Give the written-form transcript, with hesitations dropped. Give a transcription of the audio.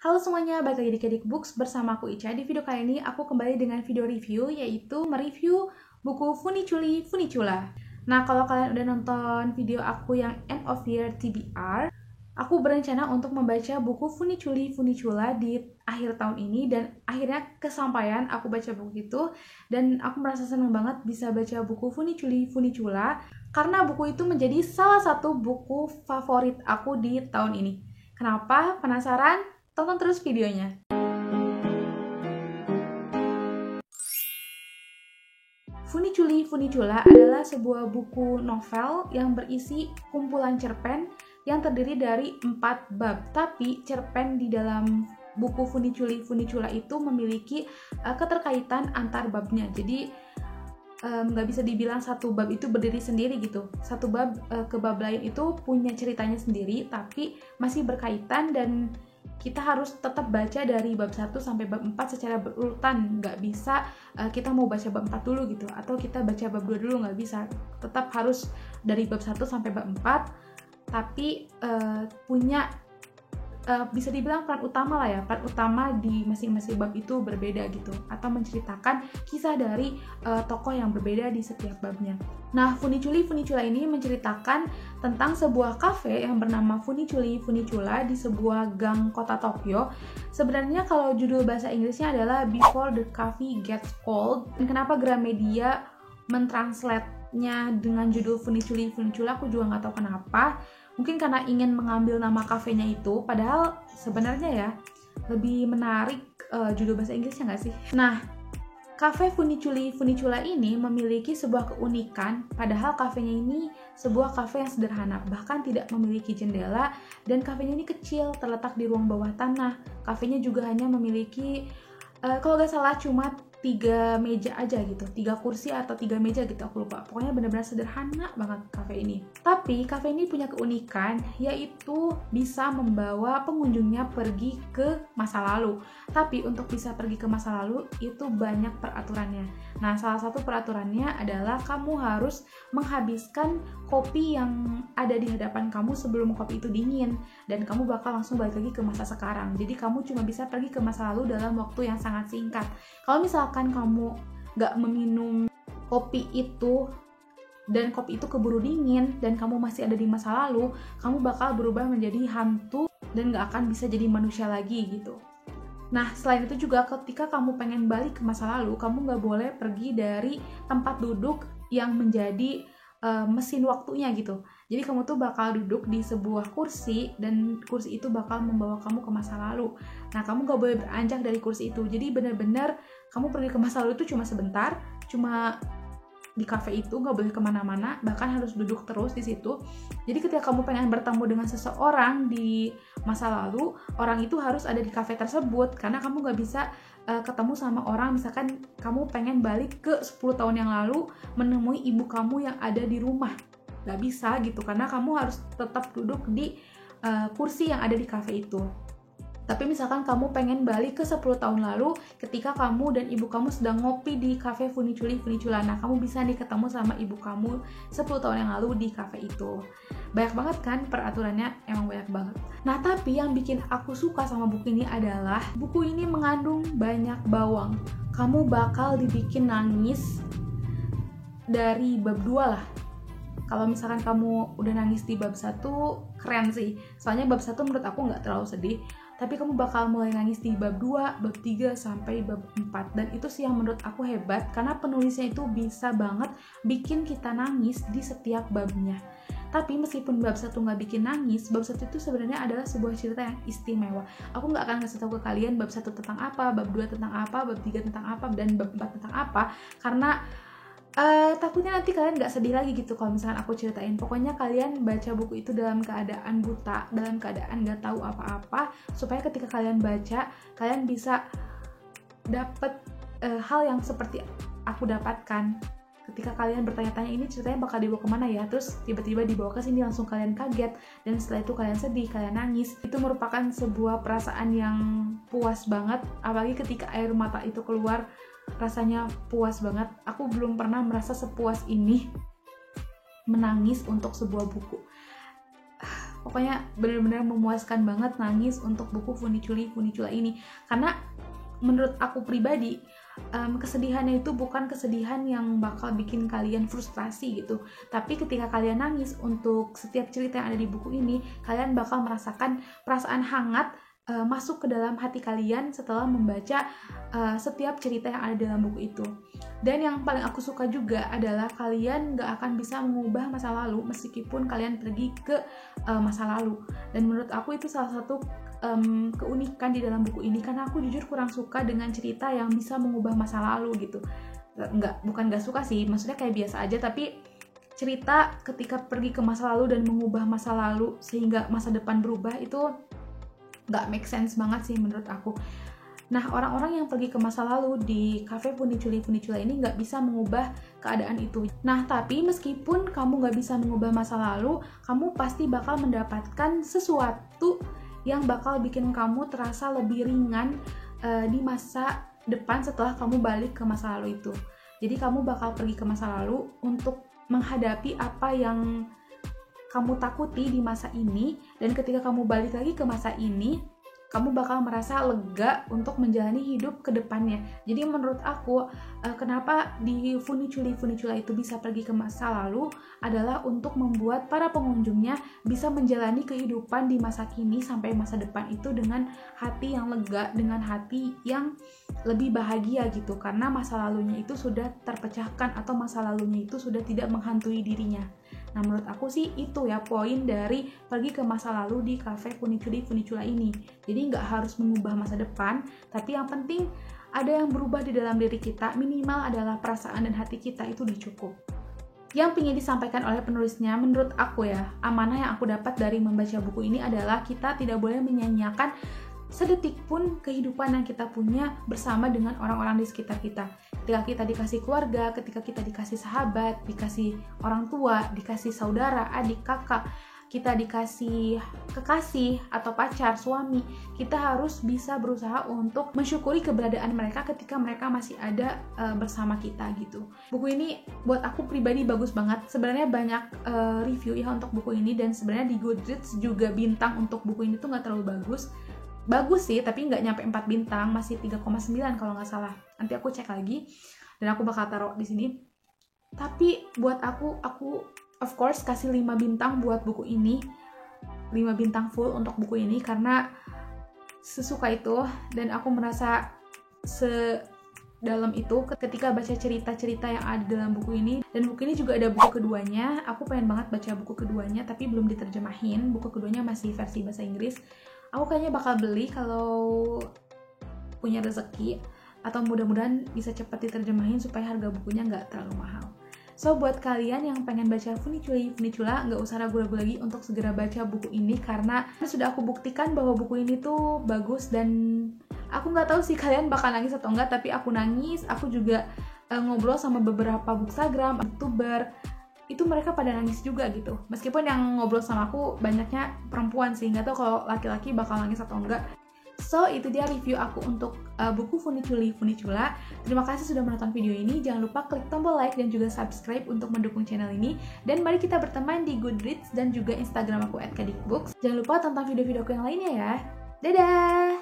Halo semuanya, balik lagi di Kedik Books bersama aku Ica. Di video kali ini aku kembali dengan video review, yaitu mereview buku Funichuli Funichula. Nah, kalau kalian udah nonton video aku yang End of Year TBR, aku berencana untuk membaca buku Funichuli Funichula di akhir tahun ini, dan akhirnya kesampaian aku baca buku itu, dan aku merasa senang banget bisa baca buku Funichuli Funichula karena buku itu menjadi salah satu buku favorit aku di tahun ini. Kenapa? Penasaran? Tonton terus videonya. Funichuli Funichula adalah sebuah buku novel yang berisi kumpulan cerpen yang terdiri dari 4 bab. Tapi cerpen di dalam buku Funichuli Funichula itu memiliki keterkaitan antar babnya. Jadi nggak bisa dibilang satu bab itu berdiri sendiri gitu. Satu bab ke bab lain itu punya ceritanya sendiri, tapi masih berkaitan, dan kita harus tetap baca dari bab 1 sampai bab 4 secara berurutan. Nggak bisa kita mau baca bab 4 dulu gitu, atau kita baca bab 2 dulu, nggak bisa. Tetap harus dari bab 1 sampai bab 4, tapi punya bisa dibilang peran utama lah ya. Peran utama di masing-masing bab itu berbeda gitu, atau menceritakan kisah dari tokoh yang berbeda di setiap babnya. Nah, Funichuli Funichula ini menceritakan tentang sebuah kafe yang bernama Funichuli Funichula di sebuah gang kota Tokyo. Sebenarnya kalau judul bahasa Inggrisnya adalah Before the Coffee Gets Cold. Dan kenapa Gramedia mentranslate-nya dengan judul Funichuli Funichula, aku juga nggak tahu kenapa. Mungkin karena ingin mengambil nama kafenya itu, padahal sebenarnya ya lebih menarik judul bahasa Inggrisnya nggak sih? Nah, kafe Funichuli Funichula ini memiliki sebuah keunikan, padahal kafenya ini sebuah kafe yang sederhana, bahkan tidak memiliki jendela, dan kafenya ini kecil, terletak di ruang bawah tanah. Kafenya juga hanya memiliki, kalau nggak salah cuma 3 meja aja gitu, 3 kursi atau 3 meja gitu, aku lupa. Pokoknya benar-benar sederhana banget kafe ini. Tapi kafe ini punya keunikan, yaitu bisa membawa pengunjungnya pergi ke masa lalu. Tapi untuk bisa pergi ke masa lalu itu banyak peraturannya. Nah, salah satu peraturannya adalah kamu harus menghabiskan kopi yang ada di hadapan kamu sebelum kopi itu dingin, dan kamu bakal langsung balik lagi ke masa sekarang. Jadi kamu cuma bisa pergi ke masa lalu dalam waktu yang sangat singkat. Kalau misalkan kamu gak meminum kopi itu dan kopi itu keburu dingin dan kamu masih ada di masa lalu, kamu bakal berubah menjadi hantu dan gak akan bisa jadi manusia lagi gitu. Nah, selain itu juga ketika kamu pengen balik ke masa lalu, kamu gak boleh pergi dari tempat duduk yang menjadi mesin waktunya gitu. Jadi kamu tuh bakal duduk di sebuah kursi, dan kursi itu bakal membawa kamu ke masa lalu. Nah, kamu gak boleh beranjak dari kursi itu. Jadi benar-benar kamu pergi ke masa lalu itu cuma sebentar, cuma di kafe itu, gak boleh kemana-mana, bahkan harus duduk terus di situ. Jadi ketika kamu pengen bertemu dengan seseorang di masa lalu, orang itu harus ada di kafe tersebut, karena kamu gak bisa ketemu sama orang. Misalkan kamu pengen balik ke 10 tahun yang lalu menemui ibu kamu yang ada di rumah, gak bisa gitu, karena kamu harus tetap duduk di kursi yang ada di kafe itu. Tapi misalkan kamu pengen balik ke 10 tahun lalu ketika kamu dan ibu kamu sedang ngopi di kafe Funichuli Funichula, nah kamu bisa nih ketemu sama ibu kamu 10 tahun yang lalu di kafe itu. Banyak banget kan peraturannya, emang banyak banget. Nah, tapi yang bikin aku suka sama buku ini adalah buku ini mengandung banyak bawang. Kamu bakal dibikin nangis dari bab 2 lah. Kalau misalkan kamu udah nangis di bab 1, keren sih. Soalnya bab 1 menurut aku nggak terlalu sedih. Tapi kamu bakal mulai nangis di bab 2, bab 3, sampai bab 4. Dan itu sih yang menurut aku hebat, karena penulisnya itu bisa banget bikin kita nangis di setiap babnya. Tapi meskipun bab 1 nggak bikin nangis, bab 1 itu sebenarnya adalah sebuah cerita yang istimewa. Aku nggak akan kasih tahu ke kalian bab 1 tentang apa, bab 2 tentang apa, bab 3 tentang apa, dan bab 4 tentang apa, karena takutnya nanti kalian gak sedih lagi gitu kalau misalkan aku ceritain. Pokoknya kalian baca buku itu dalam keadaan buta, dalam keadaan gak tahu apa-apa, supaya ketika kalian baca, kalian bisa dapet hal yang seperti aku dapatkan. Ketika kalian bertanya-tanya ini ceritanya bakal dibawa kemana ya, terus tiba-tiba dibawa ke sini, langsung kalian kaget, dan setelah itu kalian sedih, kalian nangis. Itu merupakan sebuah perasaan yang puas banget, apalagi ketika air mata itu keluar, rasanya puas banget. Aku belum pernah merasa sepuas ini menangis untuk sebuah buku. Pokoknya benar-benar memuaskan banget nangis untuk buku Funicula ini, karena menurut aku pribadi kesedihannya itu bukan kesedihan yang bakal bikin kalian frustrasi gitu, tapi ketika kalian nangis untuk setiap cerita yang ada di buku ini, kalian bakal merasakan perasaan hangat masuk ke dalam hati kalian setelah membaca setiap cerita yang ada dalam buku itu. Dan yang paling aku suka juga adalah kalian gak akan bisa mengubah masa lalu meskipun kalian pergi ke masa lalu. Dan menurut aku itu salah satu keunikan di dalam buku ini, karena aku jujur kurang suka dengan cerita yang bisa mengubah masa lalu gitu. Bukan gak suka sih, maksudnya kayak biasa aja, tapi cerita ketika pergi ke masa lalu dan mengubah masa lalu sehingga masa depan berubah itu gak make sense banget sih menurut aku. Nah, orang-orang yang pergi ke masa lalu di cafe Funicula ini nggak bisa mengubah keadaan itu. Nah, tapi meskipun kamu nggak bisa mengubah masa lalu, kamu pasti bakal mendapatkan sesuatu yang bakal bikin kamu terasa lebih ringan di masa depan setelah kamu balik ke masa lalu itu. Jadi kamu bakal pergi ke masa lalu untuk menghadapi apa yang kamu takuti di masa ini, dan ketika kamu balik lagi ke masa ini, kamu bakal merasa lega untuk menjalani hidup ke depannya. Jadi menurut aku, kenapa di Funicula itu bisa pergi ke masa lalu adalah untuk membuat para pengunjungnya bisa menjalani kehidupan di masa kini sampai masa depan itu dengan hati yang lega, dengan hati yang lebih bahagia gitu, karena masa lalunya itu sudah terpecahkan atau masa lalunya itu sudah tidak menghantui dirinya. Nah, menurut aku sih itu ya poin dari pergi ke masa lalu di cafe Funicula ini. Jadi nggak harus mengubah masa depan, tapi yang penting ada yang berubah di dalam diri kita, minimal adalah perasaan dan hati kita itu udah cukup. Yang ingin disampaikan oleh penulisnya, menurut aku ya, amanah yang aku dapat dari membaca buku ini adalah kita tidak boleh menyanyiakan sedetik pun kehidupan yang kita punya bersama dengan orang-orang di sekitar kita. Ketika kita dikasih keluarga, ketika kita dikasih sahabat, dikasih orang tua, dikasih saudara, adik, kakak, kita dikasih kekasih atau pacar, suami, kita harus bisa berusaha untuk mensyukuri keberadaan mereka ketika mereka masih ada bersama kita gitu. Buku ini buat aku pribadi bagus banget. Sebenarnya banyak review ya untuk buku ini, dan sebenarnya di Goodreads juga bintang untuk buku ini tuh nggak terlalu bagus. Bagus sih, tapi nggak nyampe 4 bintang, masih 3,9 kalau nggak salah. Nanti aku cek lagi, dan aku bakal taruh di sini. Tapi buat aku of course kasih 5 bintang buat buku ini. 5 bintang full untuk buku ini, karena sesuka itu, dan aku merasa sedalam itu ketika baca cerita-cerita yang ada dalam buku ini. Dan buku ini juga ada buku keduanya. Aku pengen banget baca buku keduanya, tapi belum diterjemahin. Buku keduanya masih versi bahasa Inggris. Aku kayaknya bakal beli kalau punya rezeki, atau mudah-mudahan bisa cepat diterjemahin supaya harga bukunya nggak terlalu mahal. So, buat kalian yang pengen baca Funicula, nggak usah ragu-ragu lagi untuk segera baca buku ini, karena sudah aku buktikan bahwa buku ini tuh bagus, dan aku nggak tahu sih kalian bakal nangis atau enggak, tapi aku nangis. Aku juga ngobrol sama beberapa bookstagram, youtuber, itu mereka pada nangis juga gitu. Meskipun yang ngobrol sama aku banyaknya perempuan sih, nggak tahu kalau laki-laki bakal nangis atau enggak. So, itu dia review aku untuk buku Funicula. Terima kasih sudah menonton video ini. Jangan lupa klik tombol like dan juga subscribe untuk mendukung channel ini. Dan mari kita berteman di Goodreads dan juga Instagram aku @kadikbooks. Jangan lupa tonton video-videoku yang lainnya ya. Dadah!